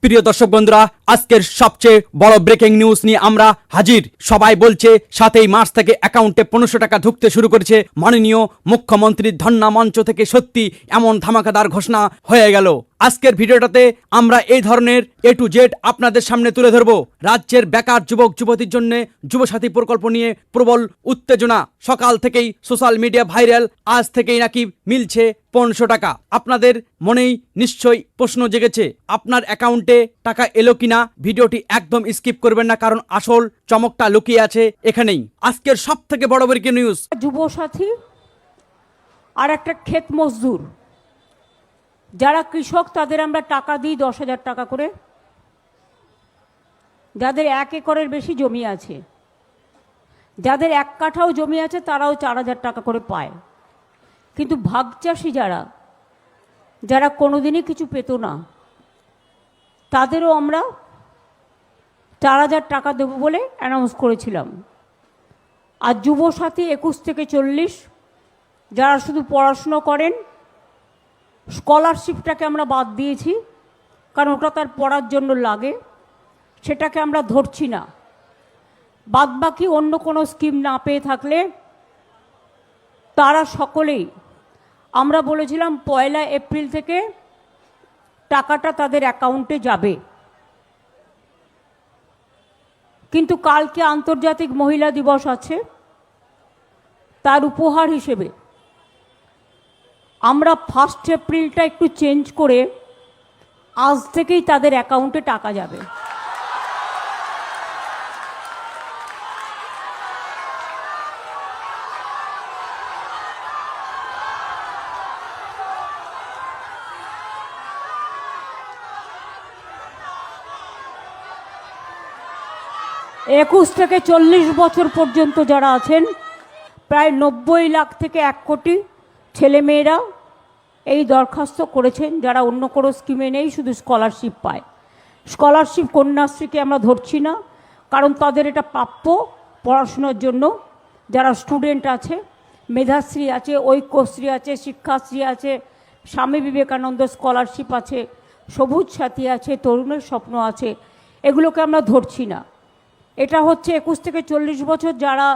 প্রিয় দর্শক বন্ধুরা, আজকের সবচেয়ে বড় ব্রেকিং নিউজ নিয়ে আমরা হাজির। সবাই বলছে 7ই মার্চ থেকে অ্যাকাউন্টে 1500 টাকা ঢুকতে শুরু করেছে। মাননীয় মুখ্যমন্ত্রীর ধন্না মঞ্চ থেকে সত্যি এমন ধামাকাদার ঘোষণা হয়ে গেল। আজকের ভিডিওটাতে আমরা এই ধরনের A to Z আপনাদের সামনে তুলে ধরব। রাজ্যের বেকার যুবক যুবতীর জন্য যুবসাথী প্রকল্প নিয়ে প্রবল উত্তেজনা। সকাল থেকেই সোশ্যাল মিডিয়া ভাইরাল, আজ থেকেই নাকি মিলছে 1500 টাকা। আপনাদের মনেই নিশ্চয়ই প্রশ্ন জেগেছে, আপনার অ্যাকাউন্টে টাকা এলো কিনা। ভিডিওটি একদম স্কিপ করবেন না, কারণ আসল চমকটা লুকিয়ে আছে এখানেই। আজকের সব থেকে বড় ব্রেকিং নিউজ, যুবসাথী আর একটা ক্ষেত মজদুর যারা কৃষক, তাদের আমরা টাকা দিই 10,000 টাকা করে। যাদের 1 একরের বেশি জমি আছে, যাদের 1 কাঠাও জমি আছে, তারাও 4,000 টাকা করে পায়। কিন্তু ভাগচাষী যারা কোনোদিনই কিছু পেত না, তাদেরও আমরা 4,000 টাকা দেবো বলে অ্যানাউন্স করেছিলাম। আর যুবসাথী 21 থেকে 40 যারা শুধু পড়াশুনো করেন, স্কলারশিপটাকে আমরা বাদ দিয়েছি, কারণ ওটা তার পড়ার জন্য লাগে, সেটাকে আমরা ধরছি না। বাদবাকি অন্য কোনো স্কিম না পেয়ে থাকলে তারা সকলেই, আমরা বলেছিলাম 1 এপ্রিল থেকে টাকাটা তাদের অ্যাকাউন্টে যাবে। কিন্তু কালকে আন্তর্জাতিক মহিলা দিবস আছে, তার উপহার হিসেবে আমরা 1 এপ্রিলটা একটু চেঞ্জ করে আজ থেকেই তাদের অ্যাকাউন্টে টাকা যাবে। একুশ থেকে 40 বছর পর্যন্ত যারা আছেন, প্রায় 90 লাখ থেকে 1 কোটি ছেলেমেয়েরা এই দরখাস্ত করেছেন, যারা অন্য কোনো স্কিমে নেই, শুধু স্কলারশিপ পায়। স্কলারশিপ কন্যাশ্রীকে আমরা ধরছি না, কারণ তাদের এটা প্রাপ্য পড়াশোনার জন্য। যারা স্টুডেন্ট আছে, মেধাশ্রী আছে, ঐক্যশ্রী আছে, শিক্ষাশ্রী আছে, স্বামী বিবেকানন্দ স্কলারশিপ আছে, সবুজ সাথী আছে, তরুণের স্বপ্ন আছে, এগুলোকে আমরা ধরছি না। এটা হচ্ছে 21 থেকে 40 বছর যারা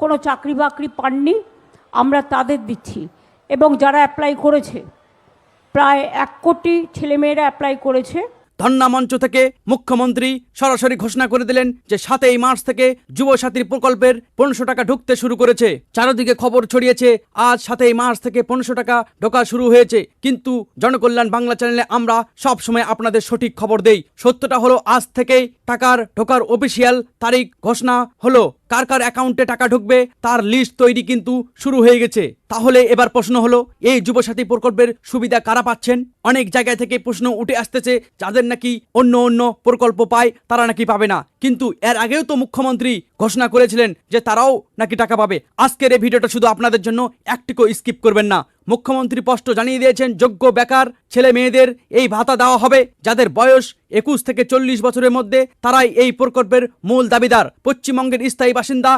কোনো চাকরি বাকরি পাননি, আমরা তাদের দিচ্ছি। এবং যারা অ্যাপ্লাই করেছে, প্রায় 1 কোটি ছেলেমেয়েরা অ্যাপ্লাই করেছে। ধন্না মঞ্চ থেকে মুখ্যমন্ত্রী সরাসরি ঘোষণা করে দিলেন যে 7ই মার্চ থেকে যুবসাথী প্রকল্পের 1500 টাকা ঢুকতে শুরু করেছে। চারদিকে খবর ছড়িয়েছে আজ 7ই মার্চ থেকে 1500 টাকা ঢোকা শুরু হয়েছে। কিন্তু জনকল্যাণ বাংলা চ্যানেলে আমরা সব সময় আপনাদের সঠিক খবর দেই। সত্যটা হলো, আজ থেকেই টাকার ঢোকার অফিসিয়াল তারিখ ঘোষণা হলো। কার কার অ্যাকাউন্টে টাকা ঢুকবে তার লিস্ট তৈরি কিন্তু শুরু হয়ে গেছে। তাহলে এবার প্রশ্ন হলো, এই যুবসাথী প্রকল্পের সুবিধা কারা পাচ্ছেন? অনেক জায়গায় থেকে প্রশ্ন উঠে আসতেছে, যাদের নাকি অন্য প্রকল্প পায় তারা নাকি পাবে না। কিন্তু এর আগেও তো মুখ্যমন্ত্রী ঘোষণা করেছিলেন যে তারাও নাকি টাকা পাবে। আজকের এই ভিডিওটা শুধু আপনাদের জন্য, একটিকো স্কিপ করবেন না। মুখ্যমন্ত্রী স্পষ্ট জানিয়ে দিয়েছেন, যোগ্য বেকার ছেলে মেয়েদের এই ভাতা দেওয়া হবে। যাদের বয়স 21 থেকে 40 বছরের মধ্যে, তারাই এই প্রকল্পের মূল দাবিদার। পশ্চিমবঙ্গের স্থায়ী বাসিন্দা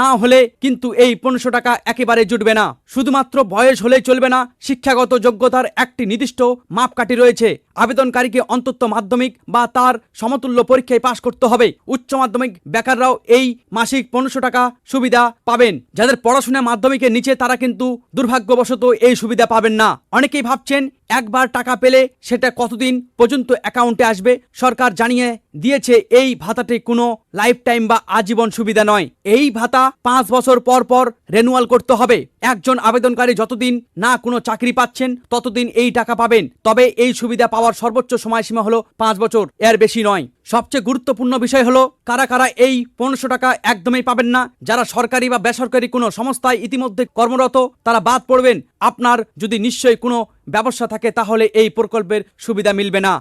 না হলে কিন্তু এই 1500 টাকা একেবারে জুটবে না। শুধুমাত্র বয়স হলেই চলবে না, শিক্ষাগত যোগ্যতার একটি নির্দিষ্ট মাপকাঠি রয়েছে। আবেদনকারীকে অন্তত মাধ্যমিক বা তার সমতুল্য পরীক্ষায় পাশ করতে হবে। উচ্চ মাধ্যমিক বেকাররাও এই মাসিক 1500 টাকা সুবিধা পাবেন। যাদের পড়াশোনা মাধ্যমিকের নিচে, তারা কিন্তু দুর্ভাগ্যবশত এই সুবিধা পাবেন না। অনেকেই ভাবছেন, একবার টাকা পেলে সেটা কতদিন পর্যন্ত অ্যাকাউন্টে আসবে। সরকার জানিয়ে দিয়েছে এই ভাতাটি কোনো লাইফ টাইম বা আজীবন সুবিধা নয়। এই ভাতা 5 বছর পর পর রেনুয়াল করতে হবে। একজন আবেদনকারী যতদিন না কোনো চাকরি পাচ্ছেন, ততদিন এই টাকা পাবেন। তবে এই সুবিধা পাওয়ার সর্বোচ্চ সময়সীমা হলো 5 বছর, এর বেশি নয়। সবচেয়ে গুরুত্বপূর্ণ বিষয় হলো, কারা কারা এই 1500 টাকা একদমই পাবেন না। যারা সরকারি বা বেসরকারি কোনো সংস্থায় ইতিমধ্যে কর্মরত, তারা বাদ পড়বেন। আপনার যদি নিশ্চয়ই কোনো ব্যবসা থাকে, তাহলে এই প্রকল্পের সুবিধা মিলবে না।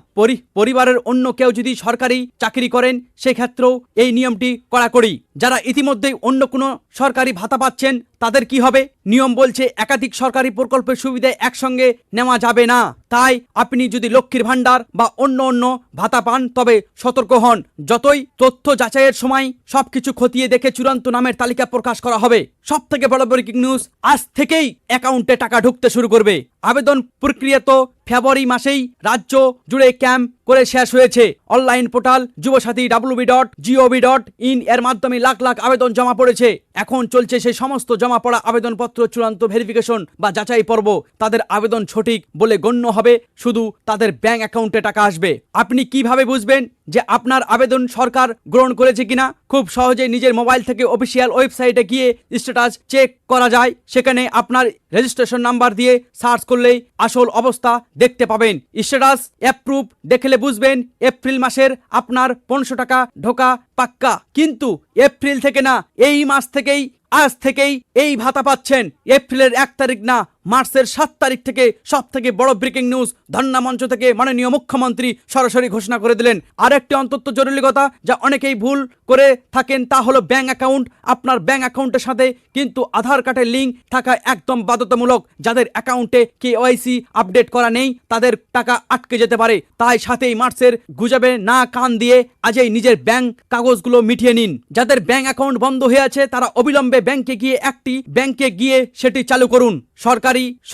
পরিবারের অন্য কেউ যদি সরকারি চাকরি করেন, সেক্ষেত্রেও এই নিয়মটি কড়াকড়ি। যারা ইতিমধ্যেই অন্য কোনো সরকারি ভাতা পাচ্ছেন, তাদের কি হবে? নিয়ম বলছে একাধিক সরকারি প্রকল্পের সুবিধা একসঙ্গে নেওয়া যাবে না। তাই আপনি যদি লক্ষ্মীর ভান্ডার বা অন্য ভাতা পান, তবে সতর্ক হন। যতই তথ্য যাচাইয়ের সময় সবকিছু খতিয়ে দেখে চূড়ান্ত নামের তালিকা প্রকাশ করা হবে। সব থেকে বড় ব্রেকিং নিউজ, আজ থেকেই অ্যাকাউন্টে টাকা ঢুকতে শুরু করবে। আবেদন প্রক্রিয়া তো ফেব্রুয়ারি মাসেই রাজ্য জুড়ে ক্যাম্প করে শেষ হয়েছে। অনলাইন পোর্টাল যুবসাথী www.gov.in এর মাধ্যমে লাখ লাখ আবেদন জমা পড়েছে। এখন চলছে সেই সমস্ত জমা পড়া আবেদনপত্র চূড়ান্ত ভেরিফিকেশন বা যাচাই পর্ব। তাদের আবেদন সঠিক বলে গণ্য হবে, শুধু তাদের ব্যাংক অ্যাকাউন্টে টাকা আসবে। আপনি কিভাবে বুঝবেন যে আপনার আবেদন সরকার গ্রহণ করেছে কিনা? খুব সহজে নিজের মোবাইল থেকে অফিসিয়াল ওয়েবসাইটে গিয়ে স্ট্যাটাস চেক করা যায়। সেখানে আপনার রেজিস্ট্রেশন নাম্বার দিয়ে সার্চ করলেই আসল অবস্থা দেখতে পাবেন। স্ট্যাটাস অ্যাপ্রুভ দেখলে বুঝবেন এপ্রিল মাসের আপনার 500 টাকা ঢোকা পাক্কা। কিন্তু এপ্রিল থেকে না, এই মাস থেকেই, আজ থেকেই এই ভাতা পাচ্ছেন। এপ্রিলের 1 তারিখ না, মার্চের 7 তারিখ থেকে সব থেকে বড় ব্রেকিং নিউজ ধর্ণা মঞ্চ থেকে মাননীয় মুখ্যমন্ত্রী সরাসরি ঘোষণা করে দিলেন। আরেকটি অন্তত জরুরি কথা যা অনেকেই ভুল করে থাকেন তা হলো ব্যাংক অ্যাকাউন্ট। আপনার ব্যাংক অ্যাকাউন্টের সাথে কিন্তু আধার কার্ডের লিঙ্ক থাকা একদম বাধ্যতামূলক। যাদের অ্যাকাউন্টে KYC আপডেট করা নেই তাদের টাকা আটকে যেতে পারে। তাই 7 মার্চের গুজবে না কান দিয়ে আজই নিজের ব্যাংক কাগজগুলো মিটিয়ে নিন। যাদের ব্যাংক অ্যাকাউন্ট বন্ধ হয়ে আছে তারা অবিলম্বে ব্যাংকে গিয়ে সেটি চালু করুন।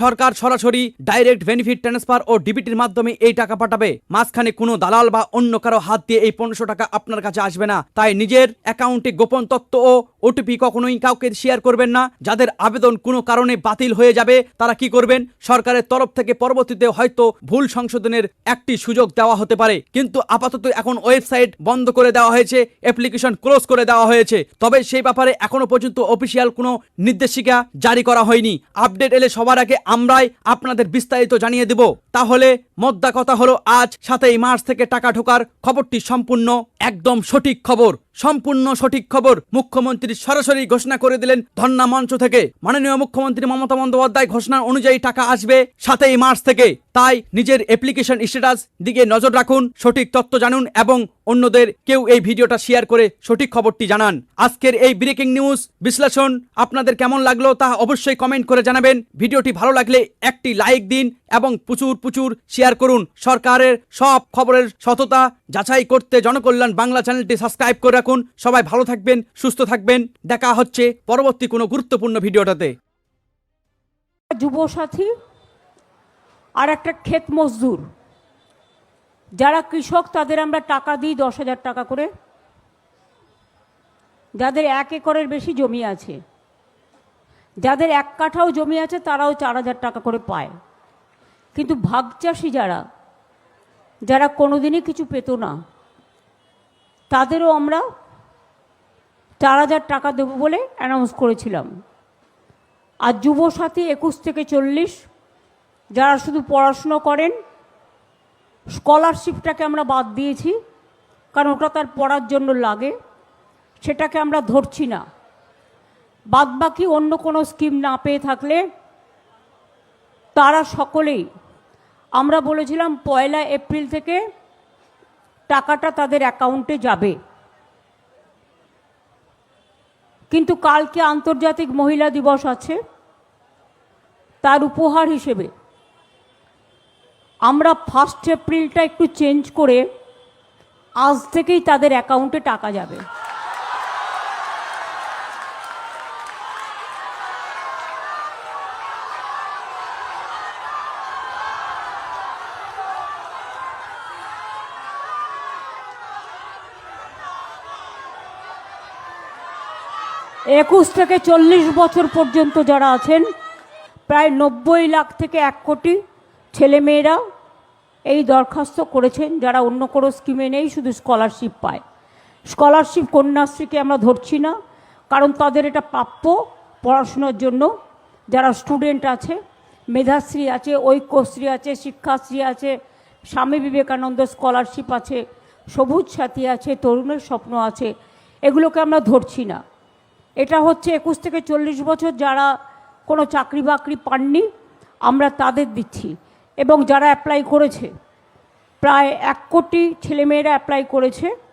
সরকার সরাসরি ডাইরেক্ট বেনিফিট ট্রান্সফার ও ডিবিটির মাধ্যমে এই টাকা পাঠাবে। মাঝখানে কোনো দালাল বা অন্য কারো হাত দিয়ে এই 500 টাকা আপনার কাছে আসবে না। তাই নিজের অ্যাকাউন্টে গোপন তথ্য ও OTP কখনোই কাউকে শেয়ার করবেন না। যাদের আবেদন কোনো কারণে বাতিল হয়ে যাবে তারা কি করবেন? সরকারের তরফ থেকে পরবর্তীতে হয়তো ভুল সংশোধনের একটি সুযোগ দেওয়া হতে পারে, কিন্তু আপাতত এখন ওয়েবসাইট বন্ধ করে দেওয়া হয়েছে, অ্যাপ্লিকেশন ক্লোজ করে দেওয়া হয়েছে। তবে সেই ব্যাপারে এখনো পর্যন্ত অফিসিয়াল কোনো নির্দেশিকা জারি করা হয়নি। আপডেট এলে সবার আগে আমরাই আপনাদের বিস্তারিত জানিয়ে দেব। তাহলে মোদ্দা কথা হলো, আজ 7 মার্চ থেকে টাকা ঢোকার খবরটি সম্পূর্ণ একদম সঠিক খবর। সম্পূর্ণ সঠিক খবর। মুখ্যমন্ত্রী সরাসরি ঘোষণা করে দিলেন ধর্ণা মঞ্চ থেকে। মাননীয় মুখ্যমন্ত্রী মমতা বন্দ্যোপাধ্যায় ঘোষণা অনুযায়ী টাকা আসবে 7 মার্চ থেকে। তাই নিজের অ্যাপ্লিকেশন স্ট্যাটাস দিকে নজর রাখুন, সঠিক তথ্য জানুন এবং অন্যদের কেউ এই ভিডিওটা শেয়ার করে সঠিক খবরটি জানান। আজকের এই ব্রেকিং নিউজ বিশ্লেষণ আপনাদের কেমন লাগলো তা অবশ্যই কমেন্ট করে জানাবেন। ভিডিওটি ভালো লাগলে একটি লাইক দিন এবং প্রচুর শেয়ার করুন। সরকারের সব খবরের সততা যাচাই করতে জনকল্যাণ বাংলা চ্যানেলটি সাবস্ক্রাইব করে রাখুন। সবাই ভালো থাকবেন, সুস্থ থাকবেন। দেখা হচ্ছে পরবর্তী কোনো গুরুত্বপূর্ণ ভিডিওটাতে। যুবসাথী আর একটা ক্ষেত মজদুর যারা কৃষক তাদের আমরা টাকা দিই 10,000 টাকা করে। যাদের 1 একরের বেশি জমি আছে, যাদের 1 কাঠাও জমি আছে তারাও 4,000 টাকা করে পায়। কিন্তু ভাগচাষী যারা কোনোদিনই কিছু পেত না তাদেরও আমরা 4,000 টাকা দেবো বলে অ্যানাউন্স করেছিলাম। আর যুবসাথী 21 থেকে 40 যারা শুধু পড়াশুনো করেন, স্কলারশিপটাকে আমরা বাদ দিয়েছি, কারণ ওটা তার পড়ার জন্য লাগে, সেটাকে আমরা ধরছি না। বাদবাকি অন্য কোনো স্কিম না পেয়ে থাকলে তারা সকলেই, আমরা বলেছিলাম 1 এপ্রিল থেকে টাকাটা তাদের অ্যাকাউন্টে যাবে। কিন্তু কালকে আন্তর্জাতিক মহিলা দিবস আছে, তার উপহার হিসেবে আমরা 1 এপ্রিলটা একটু চেঞ্জ করে আজ থেকেই তাদের অ্যাকাউন্টে টাকা যাবে। একুশ থেকে 40 বছর পর্যন্ত যারা আছেন, প্রায় 90 লাখ থেকে 1 কোটি ছেলেমেয়েরা এই দরখাস্ত করেছেন, যারা অন্য কোনো স্কিমে নেই, শুধু স্কলারশিপ পায়। স্কলারশিপ কন্যাশ্রীকে আমরা ধরছি না, কারণ তাদের এটা প্রাপ্য পড়াশোনার জন্য। যারা স্টুডেন্ট আছে, মেধাশ্রী আছে, ঐক্যশ্রী আছে, শিক্ষাশ্রী আছে, স্বামী বিবেকানন্দ স্কলারশিপ আছে, সবুজ সাথী আছে, তরুণের স্বপ্ন আছে, এগুলোকে আমরা ধরছি না। এটা হচ্ছে 21 থেকে 40 বছর যারা কোনো চাকরি বাকরি পাননি, আমরা তাদের দিচ্ছি। এবং যারা অ্যাপ্লাই করেছে, প্রায় 1 কোটি ছেলেমেয়েরা অ্যাপ্লাই করেছে।